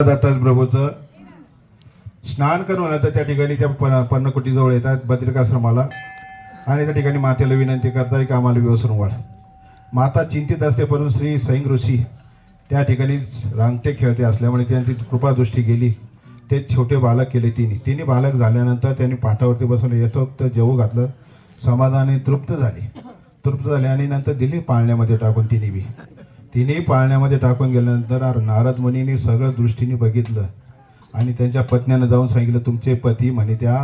दत्तात्रय प्रभूचं स्नान करून आता त्या ठिकाणी त्या पर्णकुटीजवळ येतात बद्रिकाश्रमाला आणि त्या ठिकाणी मातेला विनंती करतात की आम्हाला व्यवसरून वाढ. माता चिंतित असते, परंतु श्री सैंग ऋषी त्या ठिकाणी रांगते खेळते असल्यामुळे त्यांची कृपादृष्टी गेली. ते छोटे बालक केले. तिन्ही बालक झाल्यानंतर त्यांनी पाठावरती बसवले, यथोक्त जेवू घातलं, समाधानी तृप्त झाले आणि नंतर दिली पाळण्यामध्ये टाकून. तिन्ही पाळण्यामध्ये टाकून गेल्यानंतर नारद मुनींनी सगळं दृष्टीने बघितलं आणि त्यांच्या पत्न्यानं जाऊन सांगितलं, तुमचे पती म्हणे त्या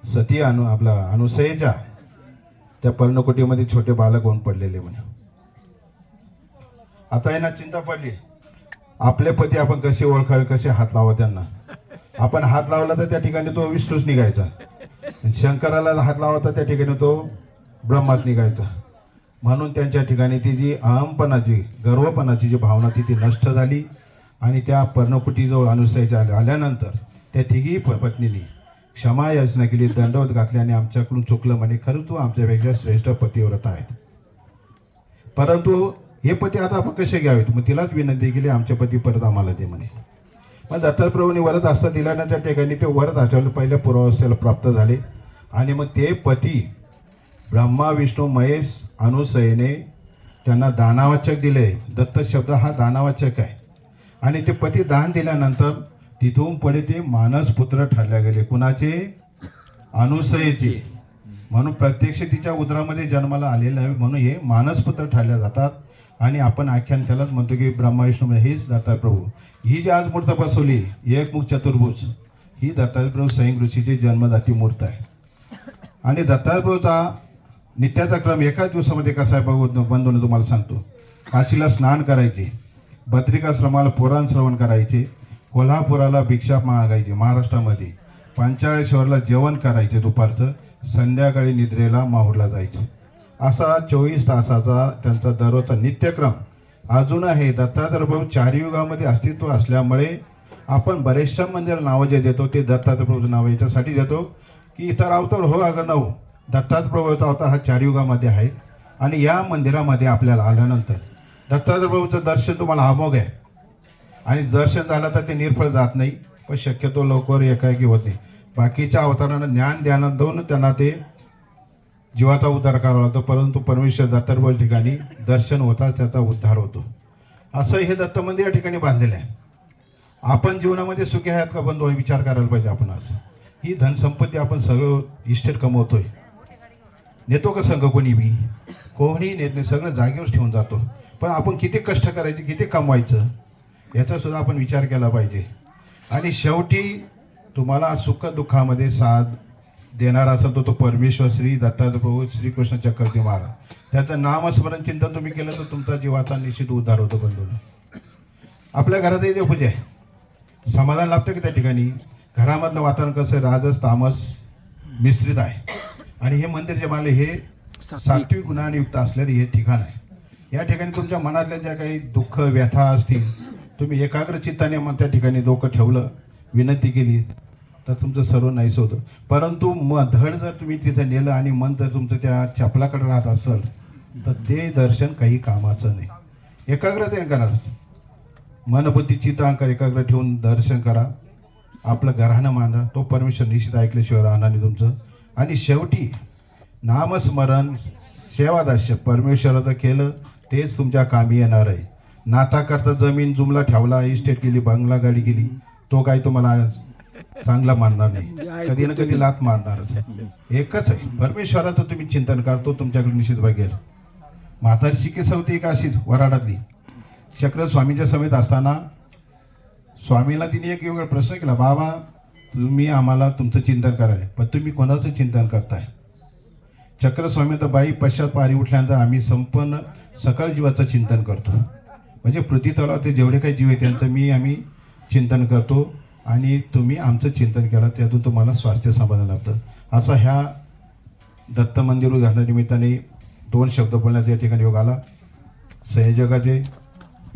सती अनुसयेच्या त्या पर्णकुटीमध्ये छोटे बालक होऊन पडलेले म्हणे. आता यांना चिंता पडली, आपले पती आपण कसे ओळखावे, कसे हात लावा त्यांना. आपण हात लावला तर त्या ठिकाणी तो विष्णूच निघायचा, शंकराला हात लावला तर त्या ठिकाणी तो ब्रह्माच निघायचा. म्हणून त्यांच्या ठिकाणी ती जी अहमपणाची गर्वपणाची जी भावना ती नष्ट झाली आणि त्या पर्णकुटीजवळ अनुसयाच्या आल्यानंतर त्या तिघी पत्नींनी क्षमा याचना केली, दंडवत घातले आणि आमच्याकडून चुकलं म्हणे, खरं तू आमच्यापेक्षा श्रेष्ठ पतिव्रत आहेत, परंतु हे पती आता आपण कसे घ्यावेत. मग तिलाच विनंती केली, आमचे पती परत आम्हाला दे म्हणे. मग दत्तात्रय प्रभूंनी वरद हस्त दिल्यानंतर त्या ठिकाणी ते वरद हस्ताला पहिल्या पूर्वावस्थेला प्राप्त झाले आणि मग ते पती ब्रह्मा विष्णू महेश अनुसयेने त्यांना दानावाचक दिले. दत्त शब्द हा दानावाचक आहे आणि ते पती दान दिल्यानंतर तिथून पुढे ते मानसपुत्र ठरले गेले. कुणाचे? अनुसयेचे. म्हणून प्रत्यक्ष तिच्या उदरामध्ये जन्माला आलेलं आहे म्हणून हे मानसपुत्र ठरले जातात. आणि आपण आख्यान त्यालाच म्हणतो की ब्रह्मा विष्णू हेच दत्तात्रय प्रभू. ही जी आज मूर्त बसवली एकमुख चतुर्भुज, ही दत्तात्रय प्रभू सैंग ऋषीची जन्मदाती मूर्त आहे. आणि दत्तात्रय प्रभूचा नित्याचा क्रम एकाच दिवसामध्ये कसा आहे बंधून तुम्हाला सांगतो. काशीला स्नान करायचे, बद्रिकाश्रमाला पुराण श्रवण करायचे, कोल्हापुराला भिक्षा मागायची महाराष्ट्रामध्ये, पंचाळेश्वरला जेवण करायचे दुपारचं, संध्याकाळी निद्रेला माहूरला जायचे. असा 24 तासाचा त्यांचा दररोजचा नित्यक्रम अजून आहे. दत्तात्रय प्रभू चारी युगामध्ये अस्तित्व असल्यामुळे आपण बरेचशा मंदिराला नावं जे देतो ते दत्तात्रय प्रभूचं नाव याच्यासाठी देतो की इतर अवतार हो अगर न हो, दत्तात्रय प्रभूचा अवतार हा 4 युगामध्ये आहे. आणि या मंदिरामध्ये आपल्याला आल्यानंतर दत्तात्रय प्रभूचं दर्शन तुम्हाला अमोघ आहे आणि दर्शन झालं तर ते निर्फळ जात नाही, पण शक्यतो लवकर एकाएकी होत नाही. बाकीच्या अवतारांना ज्ञान ध्यानात देऊन त्यांना ते जीवाचा उद्धार करावा लागतो, परंतु परमेश्वर दत्तात्रय प्रभू ठिकाणी दर्शन होताच त्याचा उद्धार होतो. असं हे दत्त मंदिर या ठिकाणी बांधलेलं आहे. आपण जीवनामध्ये सुखी आहात का बंधू, विचार करायला पाहिजे आपण. आज ही धनसंपत्ती आपण सगळं इस्टेट कमवतोय, नेतो का संघ कोणी नेत नाही, सगळं जागेवर ठेवून जातो. पण आपण किती कष्ट करायचे, किती कमवायचं याचा सुद्धा आपण विचार केला पाहिजे. आणि शेवटी तुम्हाला सुख दुःखामध्ये साथ देणारा असेल तो परमेश्वर श्री दत्तात्रय प्रभू श्रीकृष्ण चक्रवर्ती महाराज. त्याचं नामस्मरण चिंतन तुम्ही केलं तर तुमचा जीवाचा निश्चित उद्धार होतो बंधूंनो. आपल्या घरातही ते पूजा आहे, समाधान लाभतं की त्या ठिकाणी. घरामधलं वातावरण कसं आहे, राजस तामस मिश्रित आहे. आणि हे मंदिर जे बांधले हे सात्विक गुणांनी युक्त असलेले हे ठिकाण आहे. या ठिकाणी तुमच्या मनातल्या ज्या काही दुःख व्यथा असतील तुम्ही एकाग्र चित्ताने मग त्या ठिकाणी डोकं ठेवलं, विनंती केली तर तुमचं सर्व नाहीस होतं. परंतु धड जर तुम्ही तिथे नेलं आणि मन जर तुमचं त्या चपलाकडे राहत असेल तर ते दर्शन काही कामाचं नाही. एकाग्रतेने करा, मनबुद्धी चित्त अहंकार एकाग्र ठेवून दर्शन करा, आपलं घरानं मांडा, तो परमेश्वर निश्चित ऐकल्याशिवाय राहणार नाही तुमचं. आणि शेवटी नामस्मरण सेवादास्य परमेश्वराचं केलं तेच तुमच्या कामी येणार आहे. नाता करता जमीन जुमला ठेवला, इस्टेट केली, बंगला गाडी केली, तो काही तुम्हाला चांगला मानणार नाही, कधी ना कधी लात मारणारच. एकच आहे परमेश्वराचं तुम्ही चिंतन करतो, तुमच्याकडे निश्चित बघेल. म्हातारीची केस होती एक अशीच वराडातली, चक्र स्वामीच्या समेत असताना स्वामीला तिने एक वेगळा प्रश्न केला, बाबा तुम्ही आम्हाला तुमचं चिंतन करायला, पण तुम्ही कोणाचं चिंतन करताय. चक्रस्वामी तर बाई पश्चात पारी उठल्यानंतर आम्ही संपूर्ण सकळ जीवाचं चिंतन करतो. म्हणजे पृथ्वी तलाव ते जेवढे काही जीव आहे त्यांचं आम्ही चिंतन करतो आणि तुम्ही आमचं चिंतन केलं त्यातून तुम्हाला स्वास्थ्य समाधान लाभतं. असा ह्या दत्त मंदिर उद्घाटनानिमित्ताने 2 शब्द बोलण्याचा या ठिकाणी योग आला. संयोजकाचे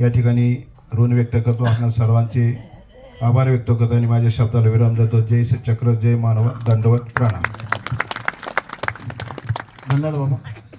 या ठिकाणी ऋण व्यक्त करतो, आपल्या सर्वांचे आभार व्यक्त करतो आणि माझ्या शब्दाला विराम देतो. जय श्री चक्र, जय मानव, दंडवत प्रणाम. धन्यवाद बाबा.